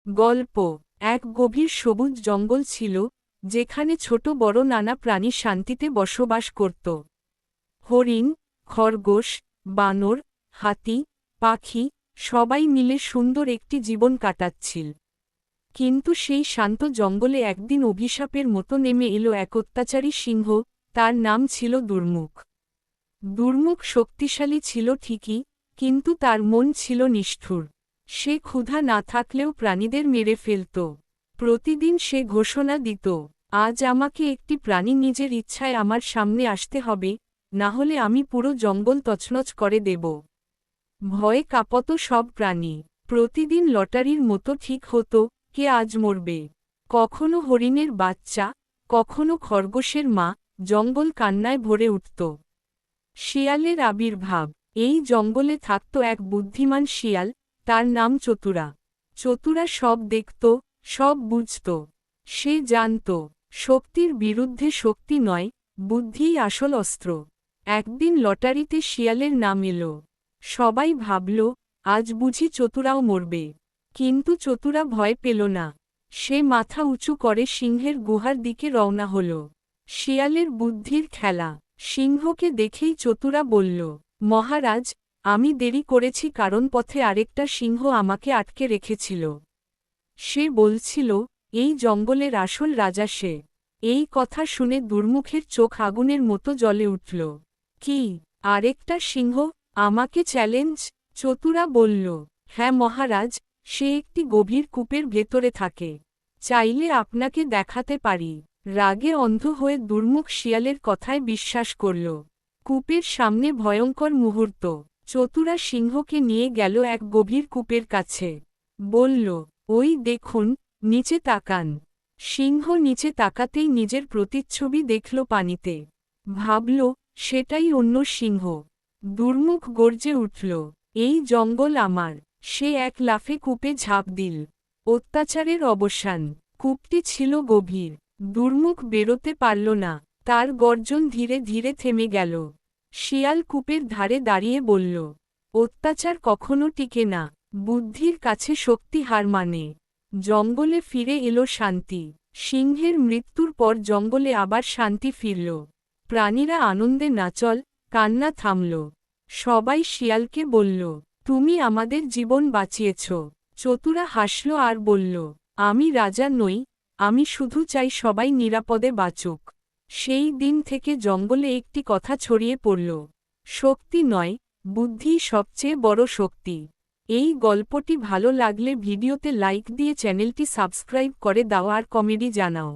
গল্প। এক গভীর সবুজ জঙ্গল ছিল, যেখানে ছোট বড় নানা প্রাণী শান্তিতে বসবাস করত। হরিণ, খরগোশ, বানর, হাতি, পাখি সবাই মিলে সুন্দর একটি জীবন কাটাচ্ছিল। কিন্তু সেই শান্ত জঙ্গলে একদিন অভিশাপের মতো নেমে এলো এক অত্যাচারী সিংহ। তার নাম ছিল দুর্মুখ। দুর্মুখ শক্তিশালী ছিল ঠিকই, কিন্তু তার মন ছিল নিষ্ঠুর। সে ক্ষুধা না থাকলেও প্রাণীদের মেরে ফেলত। প্রতিদিন সে ঘোষণা দিত, আজ আমাকে একটি প্রাণী নিজের ইচ্ছায় আমার সামনে আসতে হবে, না হলে আমি পুরো জঙ্গল তছনছ করে দেব। ভয়ে কাঁপত সব প্রাণী। প্রতিদিন লটারির মতো ঠিক হতো, কে আজ মরবে। কখনো হরিণের বাচ্চা, কখনো খরগোশের মা। জঙ্গল কান্নায় ভরে উঠত। শিয়ালের আবির্ভাব। এই জঙ্গলে থাকত এক বুদ্ধিমান শিয়াল, তার নাম চতুরা। চতুরা সব দেখত, সব বুঝত। সে জানত, শক্তির বিরুদ্ধে শক্তি নয়, বুদ্ধিই আসল অস্ত্র। একদিন লটারিতে শিয়ালের নাম এলো। সবাই ভাবল, আজ বুঝি চতুরাও মরবে। কিন্তু চতুরা ভয় পেল না। সে মাথা উঁচু করে সিংহের গুহার দিকে রওনা হল। শিয়ালের বুদ্ধির খেলা। সিংহকে দেখেই চতুরা বলল, মহারাজ, আমি দেরি করেছি কারণ পথে আরেকটা সিংহ আমাকে আটকে রেখেছিল। সে বলছিল, এই জঙ্গলের আসল রাজা সে। এই কথা শুনে দুর্মুখের চোখ আগুনের মতো জ্বলে উঠল। কি, আরেকটা সিংহ, আমাকে চ্যালেঞ্জ? চতুরা বলল, হ্যাঁ মহারাজ, সে একটি গভীর কূপের ভেতরে থাকে। চাইলে আপনাকে দেখাতে পারি। রাগে অন্ধ হয়ে দুর্মুখ শিয়ালের কথায় বিশ্বাস করল। কূপের সামনে ভয়ঙ্কর মুহূর্ত। চতুরা সিংহকে নিয়ে গেল এক গভীর কূপের কাছে। বলল, ওই দেখুন, নিচে তাকান। সিংহ নিচে তাকাতেই নিজের প্রতিচ্ছবি দেখল পানিতে। ভাবল, সেটাই অন্য সিংহ। দুর্মুখ গর্জে উঠল, এই জঙ্গল আমার। সে এক লাফে কূপে ঝাঁপ দিল। অত্যাচারের অবসান। কূপটি ছিল গভীর। দুর্মুখ বেরোতে পারল না। তার গর্জন ধীরে ধীরে থেমে গেল। শিয়াল কূপের ধারে দাঁড়িয়ে বলল, অত্যাচার কখনো টিকে না, বুদ্ধির কাছে শক্তি হার মানে। জঙ্গলে ফিরে এলো শান্তি। সিংহের মৃত্যুর পর জঙ্গলে আবার শান্তি ফিরল। প্রাণীরা আনন্দে নাচল, কান্না থামল। সবাই শিয়ালকে বলল, তুমি আমাদের জীবন বাঁচিয়েছ। চতুরা হাসল আর বলল, আমি রাজা নই, আমি শুধু চাই সবাই নিরাপদে বাঁচুক। সেই দিন থেকে জঙ্গলে একটি কথা ছড়িয়ে পড়ল, শক্তি নয়, বুদ্ধিই সবচেয়ে বড় শক্তি। এই গল্পটি ভালো লাগলে ভিডিওতে লাইক দিয়ে চ্যানেলটি সাবস্ক্রাইব করে দাও আর কমেডি জানাও।